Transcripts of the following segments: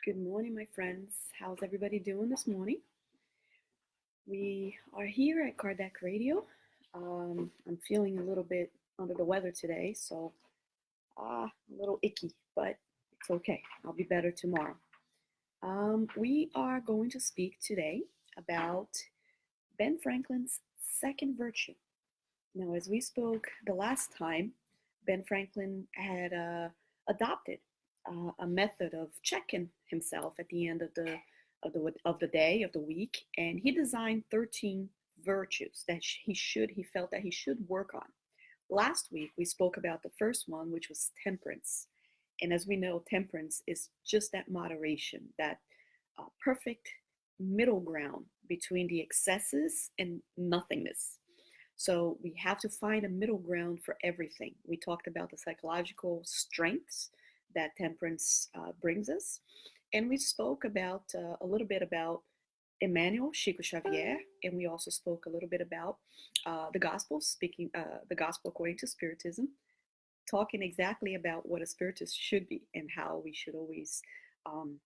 Good morning, my friends. How's everybody doing this morning? We are here at Kardec Radio. I'm feeling a little bit under the weather today, so a little icky, but it's okay. I'll be better tomorrow. We are going to speak today about Ben Franklin's second virtue. Now, as we spoke the last time, Ben Franklin had adopted a method of checking himself at the end of the day of the week, and he designed 13 virtues that he felt that he should work on. Last week we spoke about the first one, which was temperance, and as we know, temperance is just that moderation, that perfect middle ground between the excesses and nothingness. So we have to find a middle ground for everything. We talked about the psychological strengths that temperance brings us. And we spoke about a little bit about Emmanuel Chico Xavier, and we also spoke a little bit about the gospel, speaking the gospel according to Spiritism, talking exactly about what a spiritist should be and how we should always um,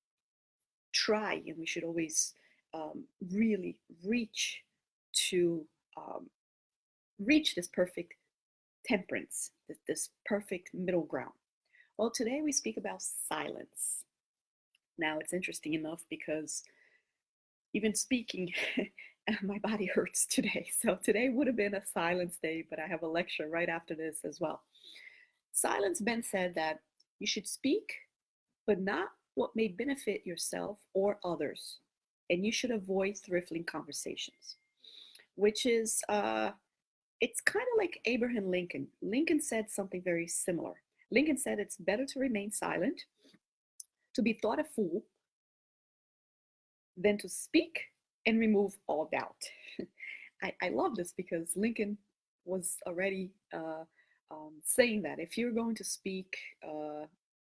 try and we should always really to um, reach this perfect temperance, this perfect middle ground. Well, today we speak about silence. Now, it's interesting enough because even speaking, my body hurts today. So today would have been a silence day, but I have a lecture right after this as well. Silence, Ben said that you should speak, but not what may benefit yourself or others. And you should avoid thriftling conversations, which is, it's kind of like Abraham Lincoln. Lincoln said something very similar. Lincoln said it's better to remain silent, to be thought a fool, than to speak and remove all doubt. I love this because Lincoln was already saying that if you're going to speak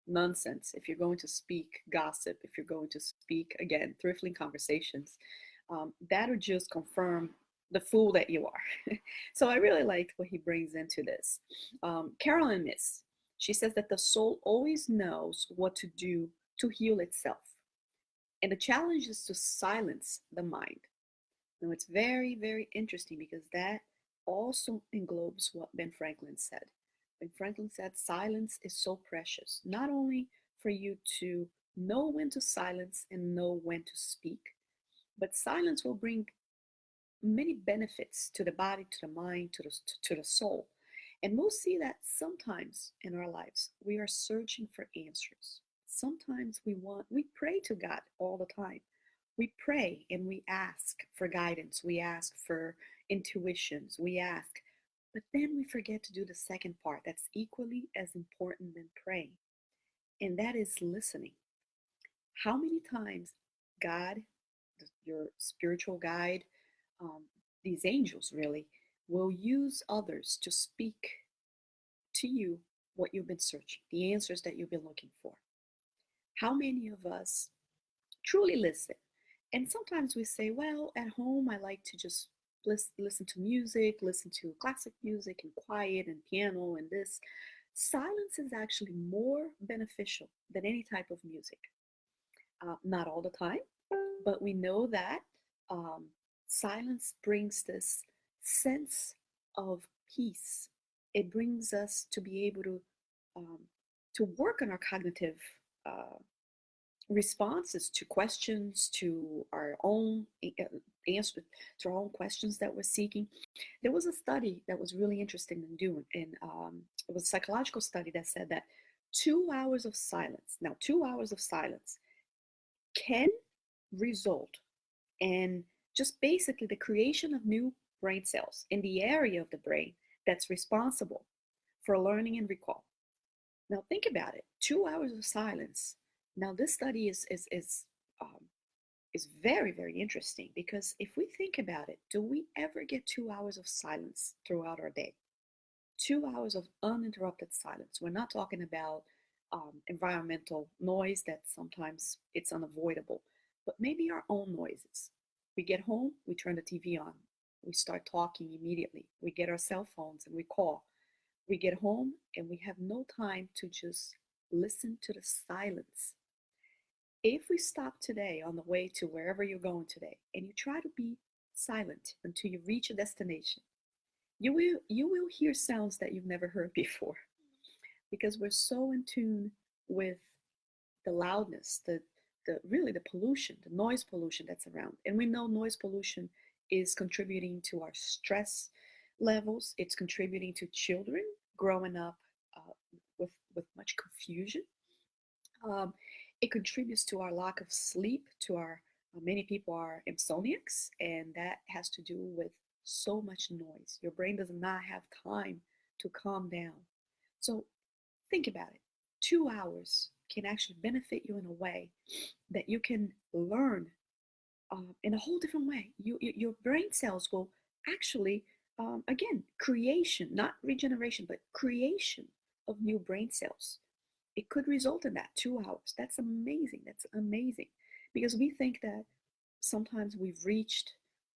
nonsense, if you're going to speak gossip, if you're going to speak, again, thriftling conversations, that'll just confirm the fool that you are. So I really liked what he brings into this. Carolyn Miss, she says that the soul always knows what to do to heal itself. And the challenge is to silence the mind. Now, it's very, very interesting because that also englobes what Ben Franklin said. Ben Franklin said silence is so precious, not only for you to know when to silence and know when to speak, but silence will bring many benefits to the body, to the mind, to the soul. And we'll see that sometimes in our lives we are searching for answers. Sometimes we pray to God all the time. We pray and we ask for guidance. We ask for intuitions. We ask, but then we forget to do the second part that's equally as important than praying, and that is listening. How many times God, your spiritual guide, um, these angels really, will use others to speak to you what you've been searching, the answers that you've been looking for? How many of us truly listen? And sometimes we say, well, at home, I like to just listen to music, listen to classic music and quiet and piano and this. Silence is actually more beneficial than any type of music. Not all the time, but we know that um, silence brings this sense of peace. It brings us to be able um, to work on our cognitive uh, responses to questions, to our own answer, to our own questions that we're seeking. There was a study that was really interesting in doing, and it was a psychological study that said that 2 hours of silence, now 2 hours of silence can result in just basically the creation of new brain cells in the area of the brain that's responsible for learning and recall. Now think about it: 2 hours of silence. Now this study is very, very interesting, because if we think about it, do we ever get 2 hours of silence throughout our day? 2 hours of uninterrupted silence. We're not talking about environmental noise that sometimes it's unavoidable, but maybe our own noises. We get home, we turn the TV on, we start talking immediately. We get our cell phones and we call. We get home and we have no time to just listen to the silence. If we stop today on the way to wherever you're going today and you try to be silent until you reach a destination, you will hear sounds that you've never heard before because we're so in tune with the loudness, the really the pollution, the noise pollution that's around. And we know noise pollution is contributing to our stress levels. It's contributing to children growing up with much confusion. Um, it contributes to our lack of sleep, to our many people are insomniacs, and that has to do with so much noise. Your brain does not have time to calm down. So think about it. 2 hours can actually benefit you in a way that you can learn in a whole different way. Your brain cells will actually, again, creation, not regeneration, but creation of new brain cells. It could result in that 2 hours. That's amazing. That's amazing. Because we think that sometimes we've reached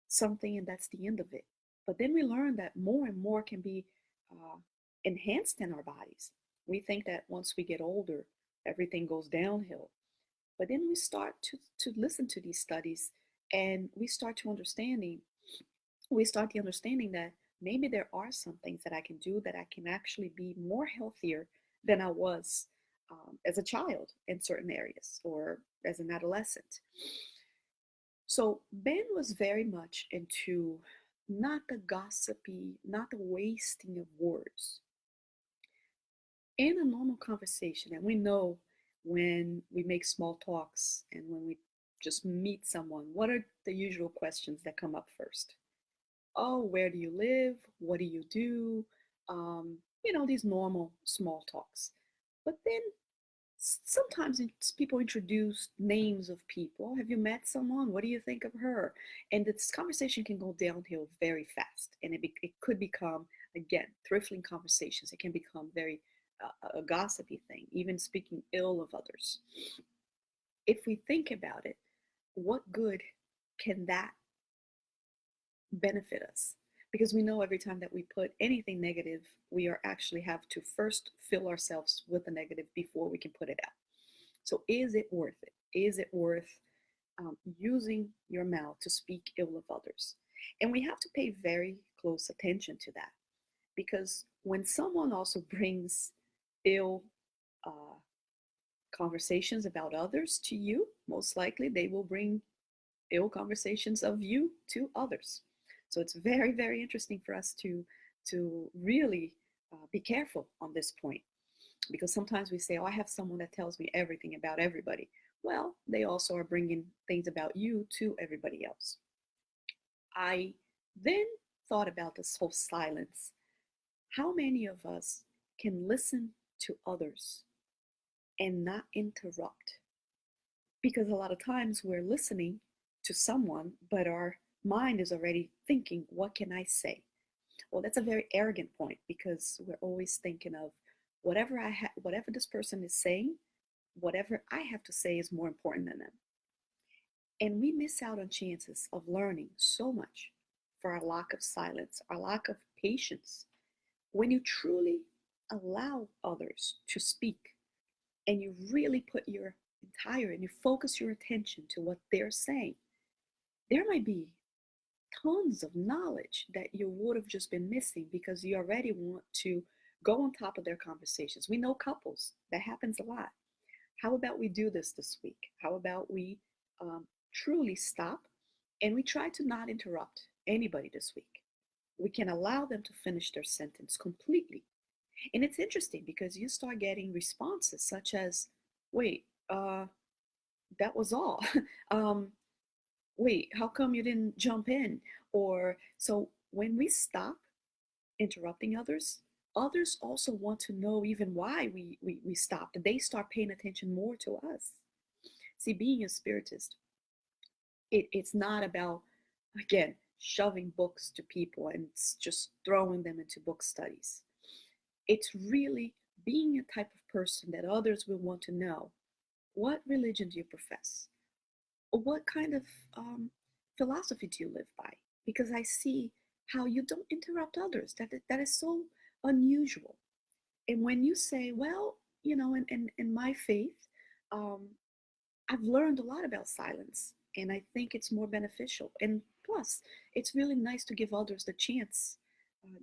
something and that's the end of it. But then we learn that more and more can be uh, enhanced in our bodies. We think that once we get older, everything goes downhill. But then we start to listen to these studies and we start the understanding that maybe there are some things that I can do that I can actually be more healthier than I was as a child in certain areas or as an adolescent. So Ben was very much into not the gossipy, not the wasting of words. In a normal conversation, and we know when we make small talks and when we just meet someone, what are the usual questions that come up first? Oh, where do you live? What do you do? These normal small talks. But then sometimes people introduce names of people. Have you met someone? What do you think of her? And this conversation can go downhill very fast, and it could become, again, thriftling conversations. It can become very a gossipy thing, even speaking ill of others. If we think about it, what good can that benefit us? Because we know every time that we put anything negative, we are actually have to first fill ourselves with the negative before we can put it out. So is it worth it? Is it worth using your mouth to speak ill of others? And we have to pay very close attention to that because when someone also brings ill uh, conversations about others to you, most likely they will bring ill conversations of you to others. So it's very, very interesting for us to really be careful on this point because sometimes we say, "Oh, I have someone that tells me everything about everybody." Well, they also are bringing things about you to everybody else. I then thought about this whole silence. How many of us can listen to others and not interrupt? Because a lot of times we're listening to someone, but our mind is already thinking, what can I say? Well, that's a very arrogant point because we're always thinking of whatever this person is saying, whatever I have to say is more important than them. And we miss out on chances of learning so much for our lack of silence, our lack of patience. When you truly allow others to speak and you really put your entire and you focus your attention to what they're saying, there might be tons of knowledge that you would have just been missing because you already want to go on top of their conversations. We know couples, that happens a lot. How about we do this week? How about we truly stop and we try to not interrupt anybody this week? We can allow them to finish their sentence completely. And it's interesting because you start getting responses such as, wait, that was all. um, wait, how come you didn't jump in? Or so when we stop interrupting others, others also want to know even why we stopped. They start paying attention more to us. See, being a spiritist, it's not about, again, shoving books to people and just throwing them into book studies. It's really being a type of person that others will want to know. What religion do you profess? What kind of philosophy do you live by? Because I see how you don't interrupt others. That is so unusual. And when you say, well, in my faith, um, I've learned a lot about silence, and I think it's more beneficial. And plus, it's really nice to give others the chance,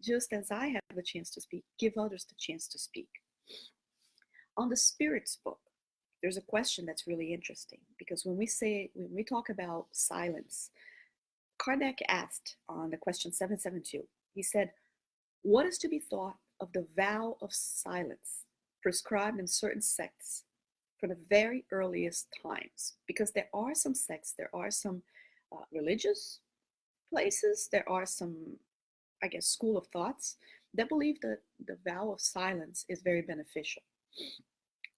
just as I have the chance to speak, give others the chance to speak. On the Spirits book, there's a question that's really interesting because when we talk about silence, Kardec asked on the question 772, he said, what is to be thought of the vow of silence prescribed in certain sects from the very earliest times? Because there are some sects, there are some religious places, there are some, I guess, school of thoughts that believe that the vow of silence is very beneficial.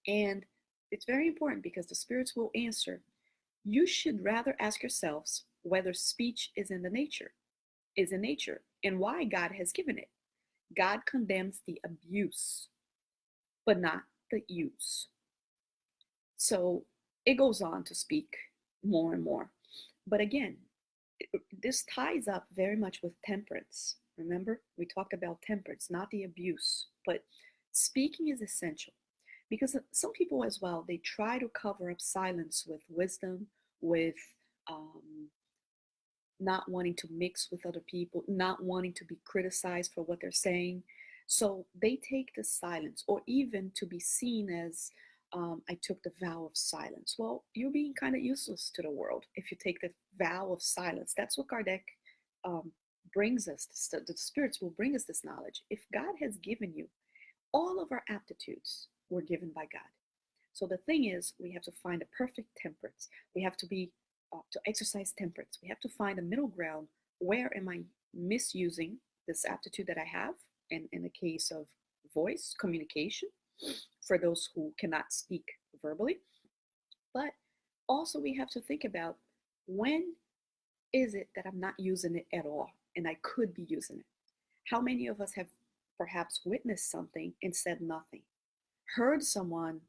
And it's very important because the spirits will answer. You should rather ask yourselves whether speech is in nature, and why God has given it. God condemns the abuse, but not the use. So it goes on to speak more and more. But again, this ties up very much with temperance. Remember, we talked about temperance, not the abuse, but speaking is essential because some people as well, they try to cover up silence with wisdom, with um, not wanting to mix with other people, not wanting to be criticized for what they're saying. So they take the silence, or even to be seen as, I took the vow of silence. Well, you're being kind of useless to the world if you take the vow of silence. That's what Kardec um, brings us. The spirits will bring us this knowledge. If God has given you, all of our aptitudes were given by God. So the thing is, we have to find a perfect temperance. We have to be to exercise temperance. We have to find a middle ground. Where am I misusing this aptitude that I have? And in the case of voice communication, for those who cannot speak verbally, but also we have to think about when is it that I'm not using it at all and I could be using it. How many of us have perhaps witnessed something and said nothing, heard someone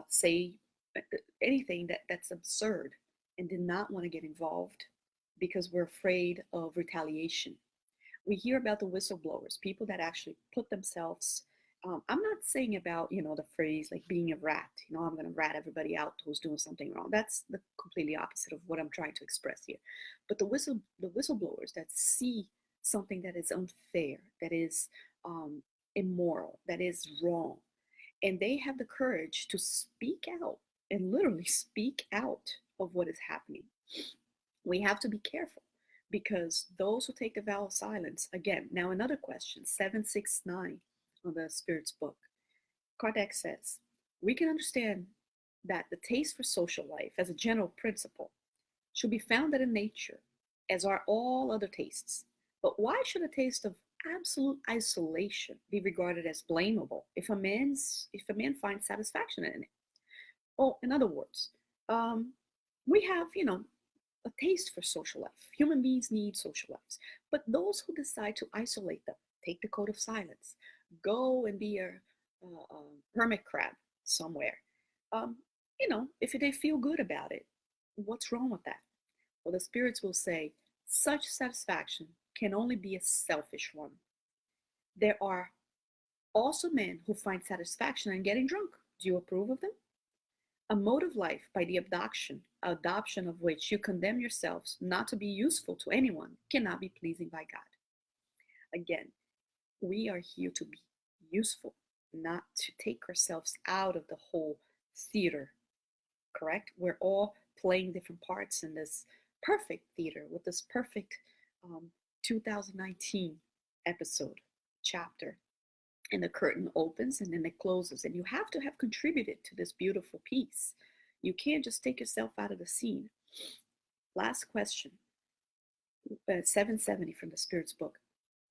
say anything that's absurd and did not want to get involved because we're afraid of retaliation? We hear about the whistleblowers, people that actually put themselves. I'm not saying about, the phrase like being a rat. I'm going to rat everybody out who's doing something wrong. That's the completely opposite of what I'm trying to express here. But the whistleblowers that see something that is unfair, that is immoral, that is wrong, and they have the courage to speak out and literally speak out of what is happening. We have to be careful because those who take the vow of silence, again, now another question, 769 on the Spirit's book. Kardec says, we can understand that the taste for social life as a general principle should be founded in nature, as are all other tastes. But why should a taste of absolute isolation be regarded as blamable if a man finds satisfaction in it? Well, in other words, we have, a taste for social life. Human beings need social lives. But those who decide to isolate them, take the code of silence, go and be a hermit crab somewhere, if they feel good about it, what's wrong with that? Well, the spirits will say, such satisfaction can only be a selfish one. There are also men who find satisfaction in getting drunk. Do you approve of them? A mode of life by the adoption of which you condemn yourselves not to be useful to anyone cannot be pleasing by God. Again, we are here to be useful, not to take ourselves out of the whole theater, correct? We're all playing different parts in this perfect theater with this perfect 2019 episode, chapter. And the curtain opens and then it closes. And you have to have contributed to this beautiful piece. You can't just take yourself out of the scene. Last question, 770 from the Spirit's book.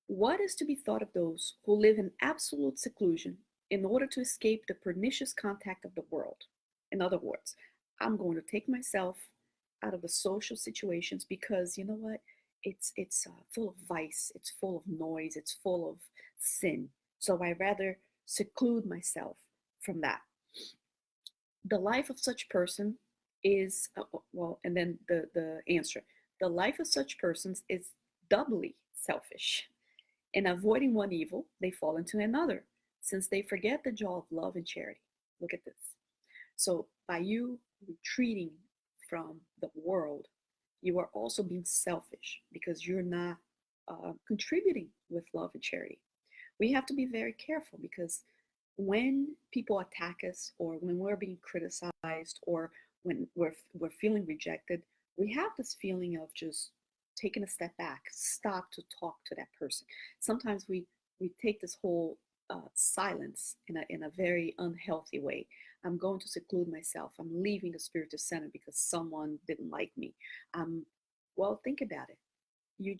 What is to be thought of those who live in absolute seclusion in order to escape the pernicious contact of the world? In other words, I'm going to take myself out of the social situations because you know what? It's full of vice, it's full of noise, it's full of sin. So I rather seclude myself from that. The life of such person is, and then the answer. The life of such persons is doubly selfish. In avoiding one evil, they fall into another, since they forget the jaw of love and charity. Look at this. So by you retreating from the world, you are also being selfish because you're not contributing with love and charity. We have to be very careful because when people attack us or when we're being criticized or when we're feeling rejected, we have this feeling of just taking a step back, stop to talk to that person. Sometimes we take this whole silence in a very unhealthy way. I'm going to seclude myself. I'm leaving the spiritual center because someone didn't like me. Well, think about it. You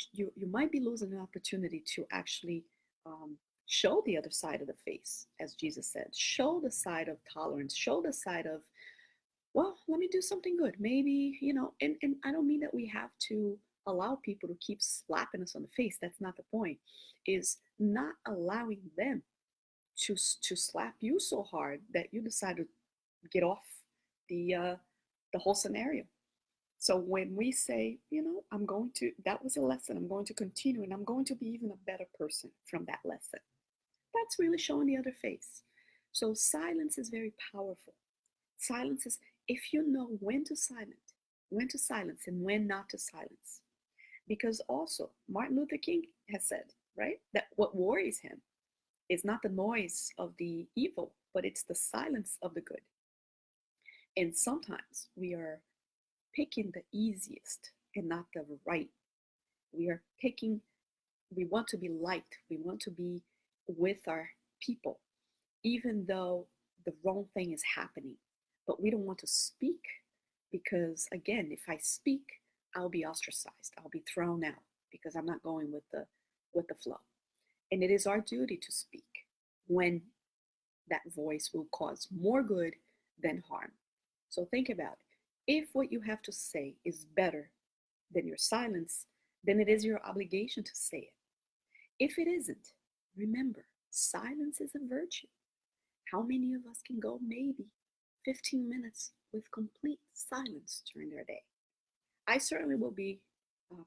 might be losing an opportunity to actually um, show the other side of the face, as Jesus said. Show the side of tolerance. Show the side of, well, let me do something good. Maybe, and I don't mean that we have to allow people to keep slapping us on the face. That's not the point. Is not allowing them to slap you so hard that you decide to get off the whole scenario. So when we say, I'm going to, that was a lesson, I'm going to continue, and I'm going to be even a better person from that lesson, that's really showing the other face. So silence is very powerful. Silence is, if you know when to silence and when not to silence. Because also, Martin Luther King has said, right, that what worries him is not the noise of the evil, but it's the silence of the good. And sometimes we are picking the easiest and not the right. We are picking, we want to be liked, we want to be with our people, even though the wrong thing is happening. But we don't want to speak because, again, if I speak, I'll be ostracized, I'll be thrown out because I'm not going with the flow. And it is our duty to speak when that voice will cause more good than harm. So think about it. If what you have to say is better than your silence, then it is your obligation to say it. If it isn't, remember, silence is a virtue. How many of us can go maybe 15 minutes with complete silence during their day? I certainly will be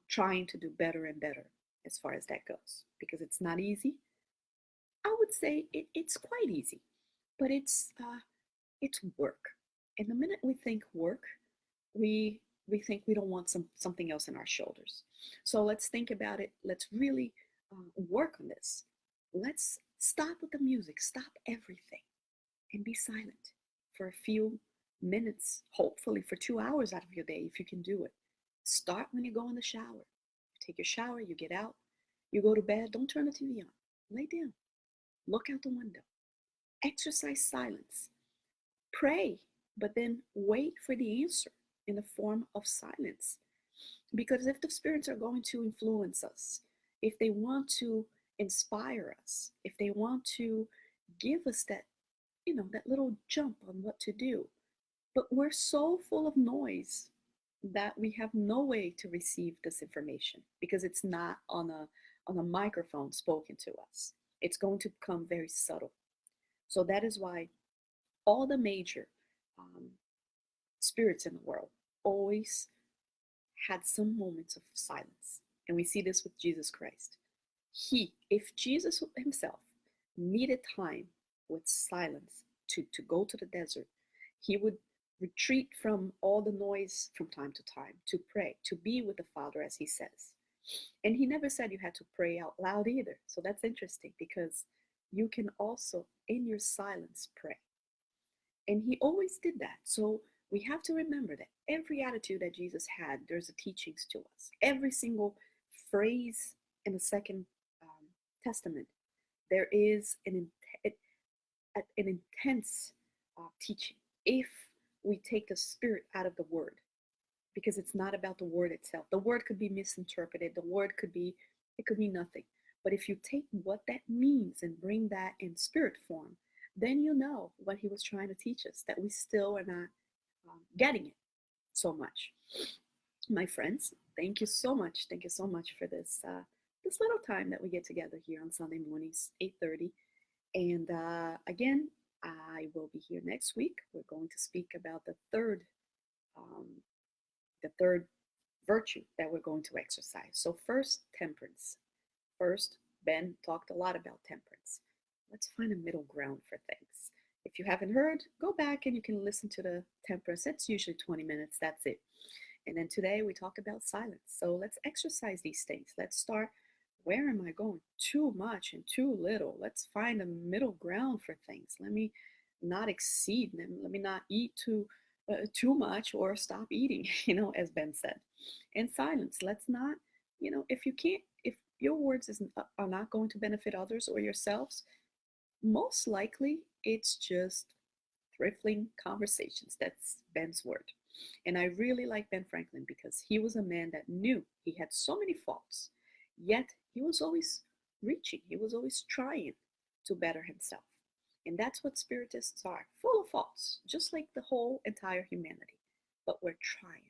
trying to do better and better as far as that goes because it's not easy. I would say it's quite easy, but it's work. And the minute we think work, we think we don't want something else in our shoulders. So let's think about it. Let's really work on this. Let's stop with the music, stop everything, and be silent for a few minutes, hopefully for 2 hours out of your day if you can do it. Start when you go in the shower. You take your shower, you get out, you go to bed, don't turn the TV on. Lay down, look out the window, exercise silence, pray, but then wait for the answer in the form of silence. Because if the spirits are going to influence us, if they want to inspire us, if they want to give us that, that little jump on what to do, but we're so full of noise that we have no way to receive this information because it's not on a microphone spoken to us. It's going to become very subtle. So that is why all the major um, spirits in the world always had some moments of silence. And we see this with Jesus Christ. If Jesus himself needed time with silence to go to the desert, he would retreat from all the noise from time to time to pray, to be with the Father, as he says. And he never said you had to pray out loud either. So that's interesting because you can also, in your silence, pray. And he always did that. So we have to remember that every attitude that Jesus had, there's a teachings to us. Every single phrase in the Second Testament, there is an intense teaching if we take the spirit out of the word, because it's not about the word itself. The word could be misinterpreted. The word could be, it could be nothing. But if you take what that means and bring that in spirit form, then you know what he was trying to teach us, that we still are not getting it so much. My friends, thank you so much. Thank you so much for this little time that we get together here on Sunday mornings, 8:30. And again, I will be here next week. We're going to speak about um, the third virtue that we're going to exercise. So first, temperance. First, Ben talked a lot about temperance. Let's find a middle ground for things. If you haven't heard, go back and you can listen to the temperance. It's usually 20 minutes. That's it. And then today we talk about silence. So let's exercise these things. Let's start. Where am I going too much and too little? Let's find a middle ground for things. Let me not exceed them. Let me not eat too much or stop eating, as Ben said. And silence. Let's not, if you can't, if your words are not going to benefit others or yourselves, most likely it's just thrifting conversations. That's Ben's word. And I really like Ben Franklin because he was a man that knew he had so many faults, yet he was always reaching, he was always trying to better himself. And that's what spiritists are, full of faults, just like the whole entire humanity. But we're trying.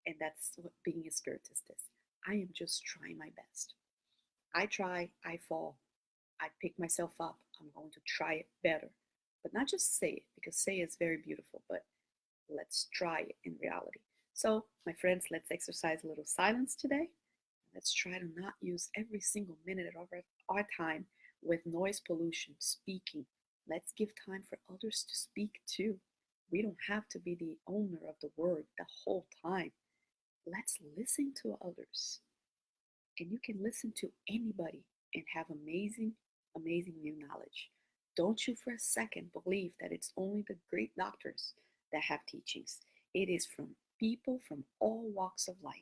And that's what being a spiritist is. I am just trying my best. I try, I fall, I pick myself up. I'm going to try it better. But not just say it, because say is very beautiful, but let's try it in reality. So, my friends, let's exercise a little silence today. Let's try to not use every single minute of our time with noise pollution, speaking. Let's give time for others to speak too. We don't have to be the owner of the word the whole time. Let's listen to others. And you can listen to anybody and have amazing, amazing new knowledge. Don't you for a second believe that it's only the great doctors that have teachings. It is from people from all walks of life.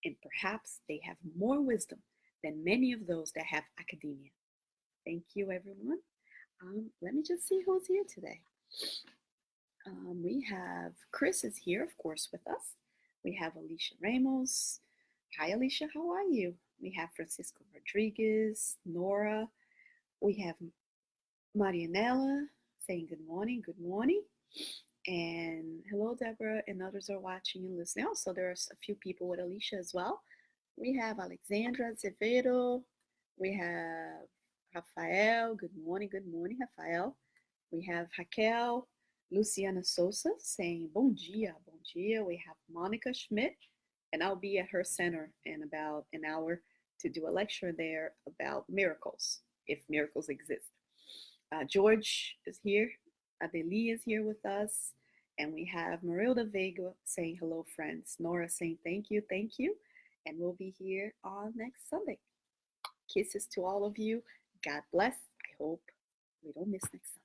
And perhaps they have more wisdom than many of those that have academia. Thank you, everyone. Let me just see who's here today. We have Chris is here, of course, with us. We have Alicia Ramos. Hi, Alicia, how are you? We have Francisco Rodriguez, Nora. We have Marianella saying good morning, good morning. And hello, Deborah, and others are watching and listening. Also, there's a few people with Alicia as well. We have Alexandra Azevedo. We have Rafael. Good morning, Rafael. We have Raquel, Luciana Sosa saying bom dia, bom dia. We have Monica Schmidt, and I'll be at her center in about an hour to do a lecture there about miracles, if miracles exist. George is here. Adeli is here with us. And we have Marilda Vega saying hello, friends. Nora saying thank you, thank you. And we'll be here on next Sunday. Kisses to all of you. God bless. I hope we don't miss next Sunday.